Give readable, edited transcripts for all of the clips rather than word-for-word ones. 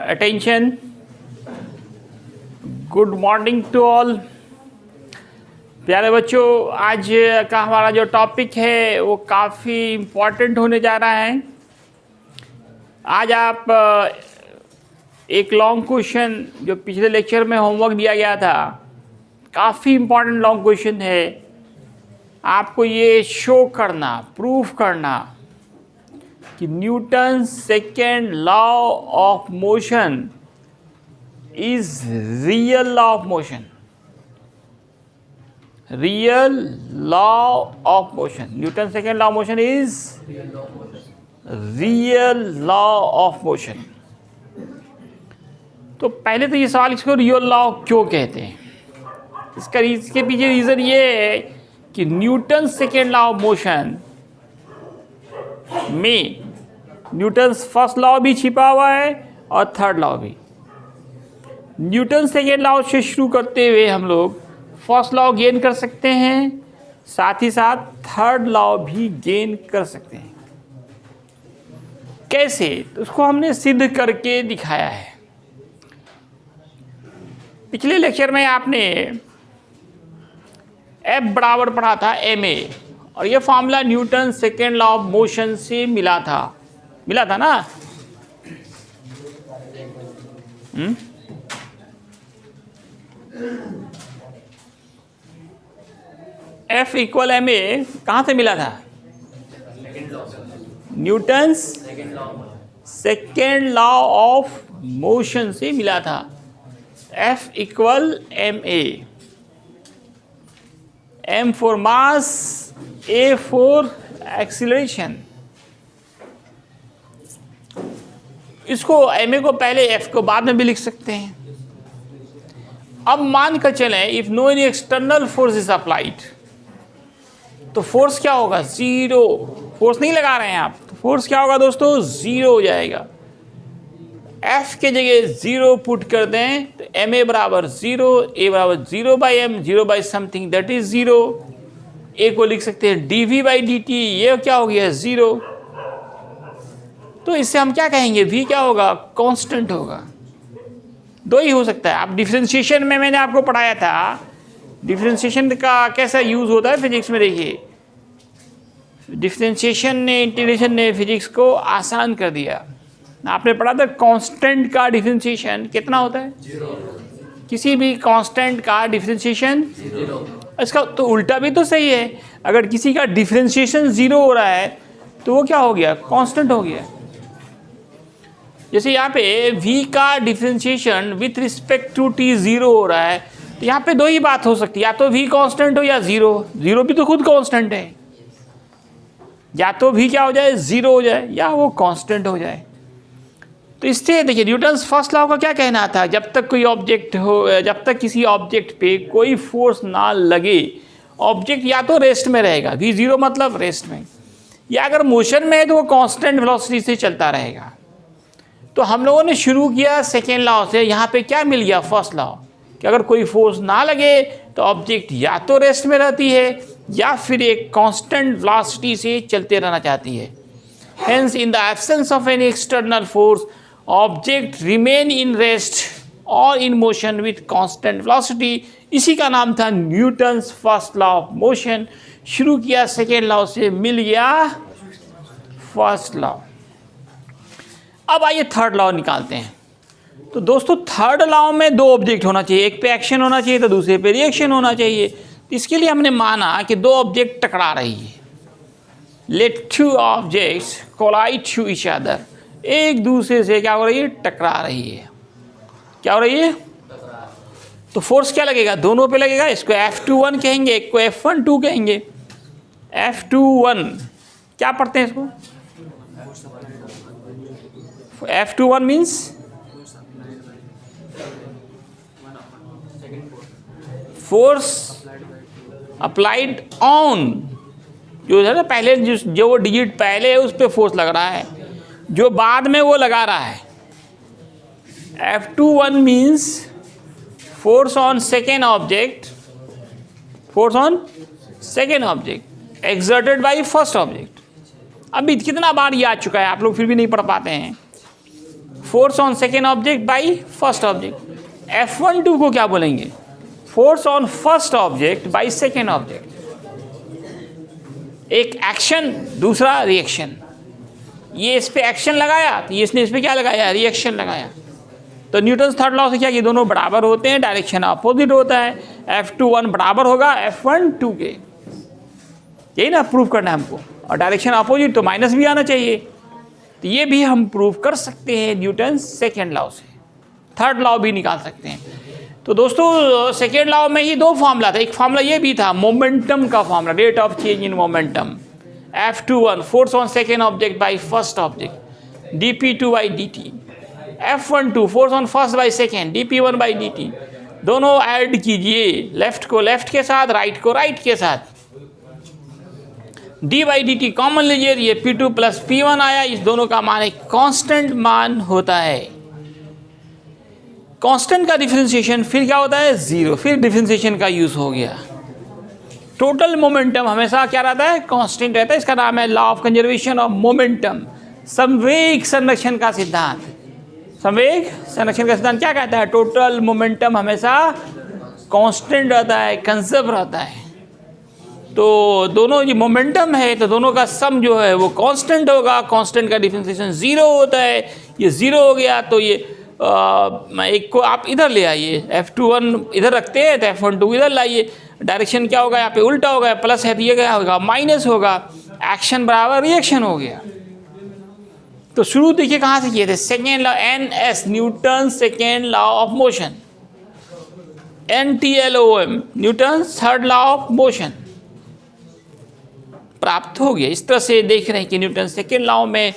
attention. Good morning to all. प्यारे बच्चों, आज का हमारा जो टॉपिक है वो काफ़ी इम्पॉर्टेंट होने जा रहा है. आज आप एक लॉन्ग क्वेश्चन जो पिछले लेक्चर में होमवर्क दिया गया था, काफ़ी इम्पॉर्टेंट लॉन्ग क्वेश्चन है. आपको ये शो करना, प्रूफ करना कि Newton second law of motion is real law of motion. Real law of motion. Newton's second law of motion is real law of motion. तो पहले तो ये सवाल, इसको रियल लॉ क्यों कहते हैं? इसके पीछे रीज़न ये है कि Newton second law of motion में न्यूटन्स फर्स्ट लॉ भी छिपा हुआ है और थर्ड लॉ भी. न्यूटन सेकेंड लॉ से शुरू करते हुए हम लोग फर्स्ट लॉ गेन कर सकते हैं, साथ ही साथ थर्ड लॉ भी गेन कर सकते हैं. कैसे? तो उसको हमने सिद्ध करके दिखाया है. पिछले लेक्चर में आपने F बराबर पढ़ा था ma, और ये formula Newton second law of motion से मिला था ना. F इक्वल एम ए कहाँ से मिला था? Newton's second law of motion से मिला था. F equal m a, M for mass, A for acceleration. इसको ma को पहले, F को बाद में भी लिख सकते हैं. अब मान कर चलें if no any external force is applied, तो फोर्स क्या होगा? ज़ीरो. फोर्स नहीं लगा रहे हैं आप, तो फोर्स क्या होगा दोस्तों? ज़ीरो हो जाएगा. F के जगह ज़ीरो पुट कर दें तो ma बराबर ज़ीरो, a बराबर zero by m, zero by something that is zero. a को लिख सकते हैं dv बाई dt, ये क्या हो गया? ज़ीरो. तो इससे हम क्या कहेंगे? v क्या होगा? कांस्टेंट होगा. दो ही हो सकता है. आप डिफरेंशिएशन में मैंने आपको पढ़ाया था, डिफरेंशिएशन का कैसा यूज़ होता है फिजिक्स में. देखिए, डिफरेंशिएशन ने, इंटीग्रेशन ने फिजिक्स को आसान कर दिया. आपने पढ़ा था कांस्टेंट का डिफरेंशिएशन कितना होता है? किसी भी कांस्टेंट का डिफरेंशिएशन ज़ीरो. इसका तो उल्टा भी तो सही है. अगर किसी का डिफरेंशिएशन ज़ीरो हो रहा है तो वो क्या हो गया? कांस्टेंट हो गया. जैसे यहाँ पे v का differentiation with respect to t zero हो रहा है, तो यहाँ पे दो ही बात हो सकती है, या तो v कांस्टेंट हो या ज़ीरो. ज़ीरो भी तो खुद कांस्टेंट है. या तो v क्या हो जाए? ज़ीरो हो जाए, या वो कांस्टेंट हो जाए. तो इससे देखिए, न्यूटन्स फर्स्ट लॉ का क्या कहना था? जब तक कोई ऑब्जेक्ट हो, जब तक किसी ऑब्जेक्ट पे कोई फोर्स ना लगे, ऑब्जेक्ट या तो रेस्ट में रहेगा, v ज़ीरो मतलब रेस्ट में, या अगर मोशन में है तो वो कांस्टेंट वेलोसिटी से चलता रहेगा. तो हम लोगों ने शुरू किया सेकेंड लॉ से. यहाँ पे क्या मिल गया? फर्स्ट लॉ, कि अगर कोई फोर्स ना लगे तो ऑब्जेक्ट या तो रेस्ट में रहती है या फिर एक कांस्टेंट वेलोसिटी से चलते रहना चाहती है. Hence in the absence of any external force, object remain in rest और in motion with constant velocity. इसी का नाम था Newton's first law of motion. शुरू किया सेकेंड लॉ से, मिल गया फर्स्ट लॉ. अब आइए थर्ड लॉ निकालते हैं. तो दोस्तों, थर्ड लॉ में दो ऑब्जेक्ट होना चाहिए, एक पे एक्शन होना चाहिए तो दूसरे पे रिएक्शन होना चाहिए. इसके लिए हमने माना कि दो ऑब्जेक्ट टकरा रही है. Let two objects collide to each other. एक दूसरे से क्या हो रही है? टकरा रही है. क्या हो रही है? तो फोर्स क्या लगेगा? दोनों पे लगेगा. इसको F21 कहेंगे, एक को F12 कहेंगे. F21 क्या पढ़ते हैं इसको? F21 means force applied on. जो है ना, पहले जो वो डिजिट पहले है उस पर फोर्स लग रहा है, जो बाद में वो लगा रहा है. F21 means force on second object, force on second object exerted by first object. अभी कितना बार ये आ चुका है, आप लोग फिर भी नहीं पढ़ पाते हैं. Force on second object by first object. F12 को क्या बोलेंगे? Force on first object by second object. एक एक्शन, दूसरा रिएक्शन। ये इस पे एक्शन लगाया तो ये इसने इस पे क्या लगाया? रिएक्शन लगाया। तो न्यूटन थर्ड लॉ से क्या कि दोनों बराबर होते हैं, डायरेक्शन अपोजिट होता है। F21 बराबर होगा F12 के, यही ना प्रूव करना है हमको। और डायरेक्शन अपोजिट तो माइनस भी आना चाहिए। तो ये भी हम प्रूव कर सकते हैं न्यूटन सेकेंड लॉ से। थर्ड लॉ भी निकाल सकते हैं। तो दोस्तों सेकेंड लॉ में ही दो फॉर्मूला था। एक फॉर्मूला ये भी था मोमेंटम का formula, rate of change in momentum. F21 force on second object by first object dp2 by dt। F12 force on first by second dp1 by dt। दोनों add कीजिए, लेफ्ट को left के साथ, right को right के साथ। d by dt common लीजिए, ये p2 प्लस p1 आया। इस दोनों का मान एक कांस्टेंट मान होता है। कांस्टेंट का डिफरेंशिएशन फिर क्या होता है? जीरो। फिर डिफरेंशिएशन का यूज हो गया। टोटल मोमेंटम हमेशा क्या रहता है? कांस्टेंट रहता है। इसका नाम है law of conservation of momentum, संवेग संरक्षण का सिद्धांत। संवेग संरक्षण का सिद्धांत क्या कहता है? टोटल मोमेंटम हमेशा कांस्टेंट रहता है, कंजर्व रहता है। तो दोनों ये मोमेंटम है तो दोनों का सम जो है वो कांस्टेंट होगा। कांस्टेंट का डिफरेंशिएशन जीरो होता है। ये जीरो हो गया तो ये एक को आप इधर ले आइए, F21 इधर रखते हैं तो F12 इधर लाइए। डायरेक्शन क्या होगा? यहाँ पे उल्टा होगा, प्लस है तो ये क्या होगा? माइनस होगा। एक्शन बराबर रिएक्शन हो गया। तो शुरू देखिए कहाँ से किए थे? Second law, NS Newton second law of motion, NTLOM Newton third law of motion प्राप्त हो गया। इस तरह से देख रहे हैं कि न्यूटन सेकेंड लॉ में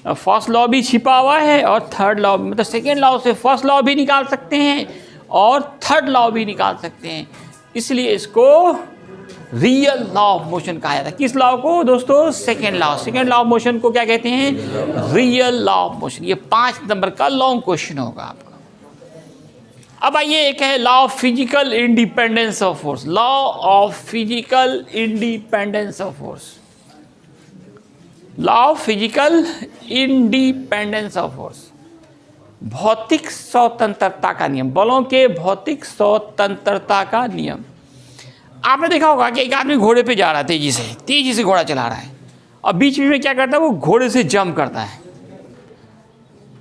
फर्स्ट लॉ भी छिपा हुआ है और थर्ड लॉ, मतलब सेकेंड लॉ से फर्स्ट लॉ भी निकाल सकते हैं और थर्ड लॉ भी निकाल सकते हैं। इसलिए इसको रियल लॉ ऑफ मोशन कहा जाता है। किस लॉ को दोस्तों? Second law. Second law of motion को क्या कहते हैं? Real law of motion. ये 5 नंबर का लॉन्ग क्वेश्चन होगा आपका। अब आइए, एक है law of physical independence of force. Law of physical independence of force, law of physical independence of force, भौतिक स्वतंत्रता का नियम, बलों के भौतिक स्वतंत्रता का नियम। आपने देखा होगा कि एक आदमी घोड़े पे जा रहा है, तेजी से घोड़ा चला रहा है, और बीच में क्या करता है? वो घोड़े से जंप करता है।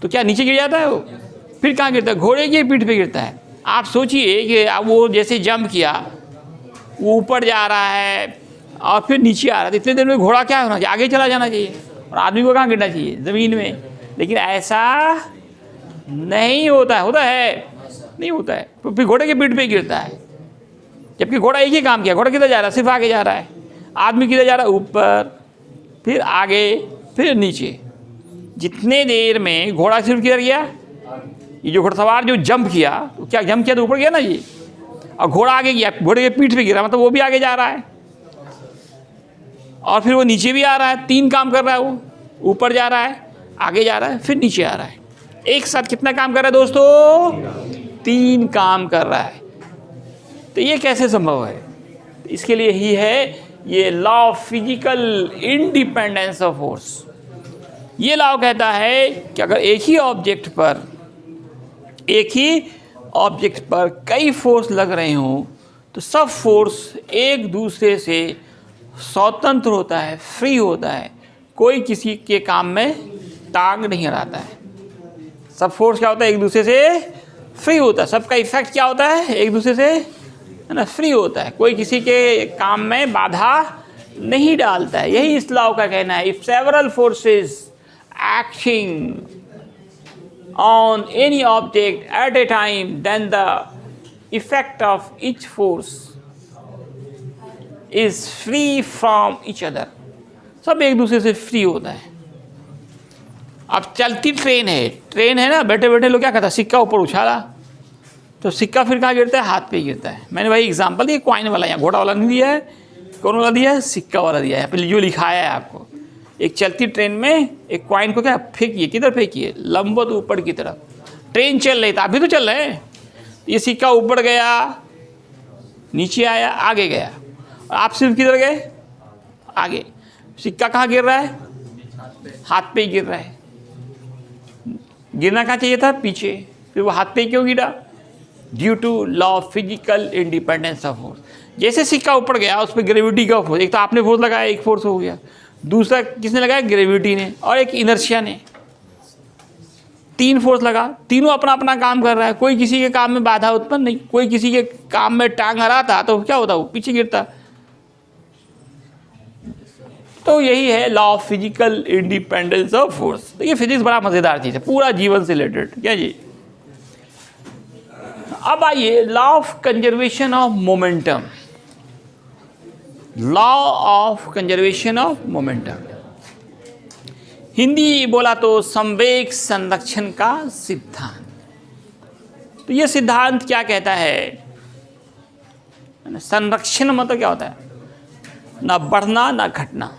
तो क्या नीचे गिर जाता है वो? फिर कहाँ गिरता है? घोड़े की पीठ पे गिरता है। आप सोचिए कि अब वो जैसे जंप किया, वो ऊपर जा रहा है और फिर नीचे आ रहा है, तो इतने देर में घोड़ा क्या होना चाहिए? आगे चला जाना चाहिए और आदमी को कहाँ गिरना चाहिए? ज़मीन में। लेकिन ऐसा नहीं होता है। होता है? नहीं होता है। तो फिर घोड़े के पीठ पे गिरता है, जबकि घोड़ा एक ही काम किया। घोड़ा किधर जा रहा है? सिर्फ आगे जा रहा है। आदमी किधर जा रहा है? ऊपर, फिर आगे, फिर नीचे। जितने देर में घोड़ा सिर्फ किधर गया? ये जो घुड़सवार जो जंप किया, तो क्या जंप किया तो ऊपर गया ना ये, और घोड़ा आगे गया, घोड़े के पीठ पे गिरा, मतलब वो भी आगे जा रहा है और फिर वो नीचे भी आ रहा है। 3 काम कर रहा है वो, ऊपर जा रहा है, आगे जा रहा है, फिर नीचे आ रहा है। एक साथ कितना काम कर रहा है दोस्तों? 3 काम कर रहा है। तो ये कैसे संभव है? इसके लिए ही है ये law of physical independence of force. ये लॉ कहता है कि अगर एक ही ऑब्जेक्ट पर कई फोर्स लग रहे हों तो सब फोर्स एक दूसरे से स्वतंत्र होता है, फ्री होता है, कोई किसी के काम में टांग नहीं अड़ाता है। सब फोर्स क्या होता है? एक दूसरे से फ्री होता है। सबका इफेक्ट क्या होता है? एक दूसरे से, है ना, फ्री होता है। कोई किसी के काम में बाधा नहीं डालता है। यही इस लॉ का कहना है। If several forces acting on any object at a time, then the effect of each force is free from each other. सब एक दूसरे से फ्री होता है। अब चलती ट्रेन है ना, बैठे बैठे लोग क्या करता है? सिक्का ऊपर उछाला तो सिक्का फिर कहाँ गिरता है? हाथ पे गिरता है। मैंने भाई एग्जांपल दिया, कॉइन वाला, यहाँ घोड़ा वाला नहीं दिया है, कौन वाला दिया है? सिक्का वाला दिया है। पहले जो लिखाया है आपको, एक चलती ट्रेन में एक कॉइन को क्या फेंकिए, किधर फेंकिए? लंबवत ऊपर की तरफ। ट्रेन चल रही, तो आप भी तो चल रहे हैं। ये सिक्का ऊपर गया, नीचे आया, आगे गया, और आप सिर्फ किधर गए? आगे। सिक्का कहाँ गिर रहा है? हाथ पे ही गिर रहा है। गिरना कहाँ चाहिए था? पीछे। फिर वो हाथ पे क्यों गिरा? Due to law of physical independence of force. जैसे सिक्का ऊपर गया उस पर ग्रेविटी का फोर्स, एक तो आपने फोर्स लगाया, एक फोर्स हो गया, दूसरा किसने लगाया? ग्रेविटी ने, और एक इनर्शिया ने। 3 फोर्स लगा, तीनों अपना अपना काम कर रहा है, कोई किसी के काम में बाधा उत्पन्न नहीं। कोई किसी के काम में टांग हराता तो क्या होता? वो पीछे गिरता। तो यही है law of physical independence of force. देखिए फिजिक्स बड़ा मजेदार चीज है, पूरा जीवन से रिलेटेड। क्या जी? अब आइए law of conservation of momentum. Law of conservation of momentum, Hindi बोला तो संवेग संरक्षण का सिद्धांत। तो ये सिद्धांत क्या कहता है? संरक्षण मतलब क्या होता है? ना बढ़ना ना घटना।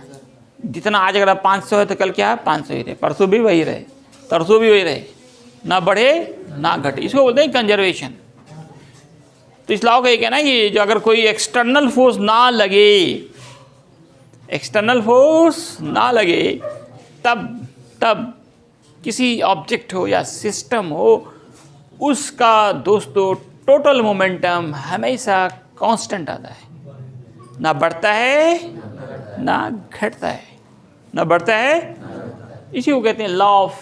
जितना आज अगर 500 है तो कल क्या है? 500 ही रहे, परसों भी वही रहे, तरसों भी वही रहे, ना बढ़े ना घटे। इसको बोलते हैं कंजर्वेशन। तो इस लॉ का ये कहना है कि जो अगर कोई एक्सटर्नल फोर्स ना लगे, एक्सटर्नल फोर्स ना लगे, तब किसी ऑब्जेक्ट हो या सिस्टम हो, उसका दोस्तों टोटल मोमेंटम हमेशा कांस्टेंट आता है, ना बढ़ता है ना घटता है, ना बढ़ता है। इसी को कहते हैं लॉ ऑफ,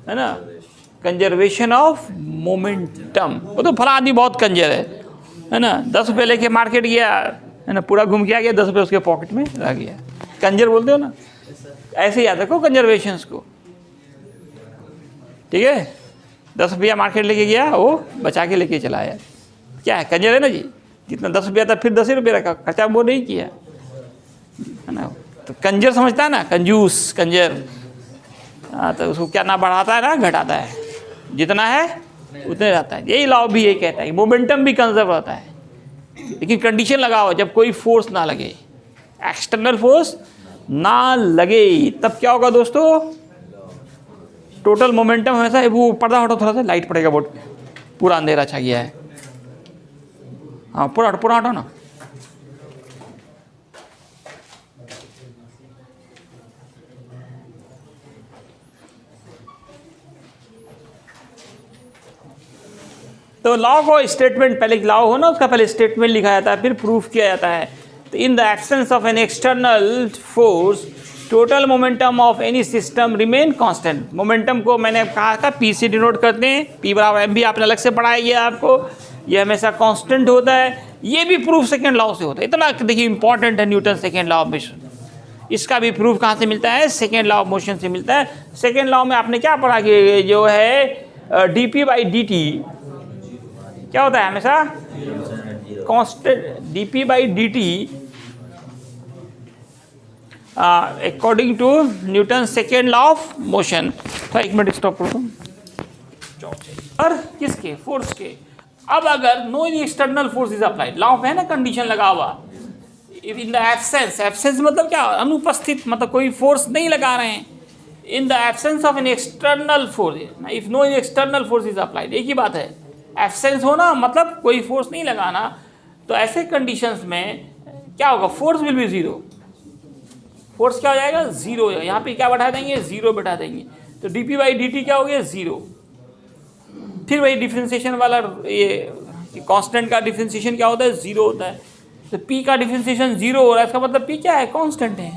है ना, कंजर्वेशन ऑफ मोमेंटम। वो तो फला आदमी बहुत कंजर है ना, 10 रुपये लेके मार्केट गया, है ना, पूरा घूम के आ गया, 10 रुपये उसके पॉकेट में रह गया। कंजर बोलते हो ना, ऐसे याद रखो कंजर्वेशंस को, ठीक है। 10 रुपया मार्केट लेके गया, वो बचा के लेके चला आया, क्या है? कंजर है ना जी। जितना 10 रुपया था फिर 10 ही रुपये रखा, खर्चा वो नहीं किया, है ना। तो कंजर समझता है ना, कंजूस, कंजर। हाँ, तो उसको क्या ना बढ़ाता है ना घटाता है, जितना है उतने रहता है। यही लॉ भी यही कहता है, मोमेंटम भी कंजर्व रहता है, लेकिन कंडीशन लगाओ, जब कोई फोर्स ना लगे, एक्सटर्नल फोर्स ना लगे, तब क्या होगा दोस्तों? टोटल मोमेंटम हमेशा। वो पर्दा हटो थोड़ा सा, लाइट पड़ेगा, बहुत पूरा अंधेरा छा गया है। हाँ, पूरा हटो ना। तो लॉ को स्टेटमेंट, पहले लॉ हो ना, उसका पहले स्टेटमेंट लिखा जाता है, फिर प्रूफ किया जाता है। तो इन the absence of an external force, total momentum of any system remain constant. Momentum को मैंने कहा था पी से डिनोट करते हैं, पी बराबर एम भी आपने अलग से पढ़ाया गया आपको, ये हमेशा कांस्टेंट होता है। ये भी प्रूफ सेकेंड लॉ से होता है। इतना देखिए इंपॉर्टेंट है Newton second law of motion. इसका भी प्रूफ कहाँ से मिलता है? सेकेंड लॉ ऑफ मोशन से मिलता है। सेकेंड लॉ में आपने क्या पढ़ा कि जो है d p by d t क्या होता है? हमेशा constant. D p by d t according to Newton second law of motion. तो 1 मिनट स्टॉप करो और किसके? फोर्स के। अब अगर no external force is applied, law है ना, कंडीशन लगा हुआ, इन द एब्सेंस, एब्सेंस मतलब क्या? अनुपस्थित, मतलब कोई फोर्स नहीं लगा रहे हैं। In the absence of an external force, if no external force is applied, एक ही बात है। एब्सेंस होना मतलब कोई फोर्स नहीं लगाना। तो ऐसे कंडीशंस में क्या होगा? Force will be zero. Force क्या हो जाएगा? जीरो। यहाँ पे क्या बैठा देंगे? जीरो बैठा देंगे। तो D p by d t क्या हो गया? जीरो। फिर वही डिफ्रेंसिएशन वाला, ये कांस्टेंट का डिफ्रेंसिएशन क्या होता है? जीरो होता है। तो पी का डिफ्रेंसिएशन जीरो हो रहा है, इसका मतलब पी क्या है? कांस्टेंट है।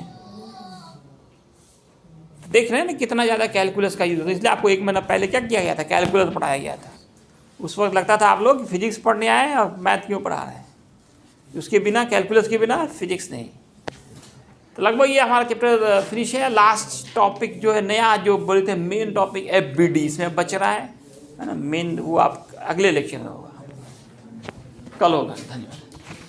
देख रहे हैं ना कितना ज़्यादा कैलकुलस का यूज होता है। इसलिए आपको 1 महीना पहले क्या किया गया था? कैलकुलस पढ़ाया गया था। उस वक्त लगता था आप लोग फिजिक्स पढ़ने आए और मैथ क्यों पढ़ा रहे हैं, उसके बिना, कैलकुलस के बिना फिजिक्स नहीं। तो लगभग ये हमारा चैप्टर फिनिश है। लास्ट टॉपिक जो है नया, जो बोले थे मेन टॉपिक FBD, इसमें बच रहा है ना मेन, वो आप अगले लेक्चर में होगा, कल होगा। धन्यवाद।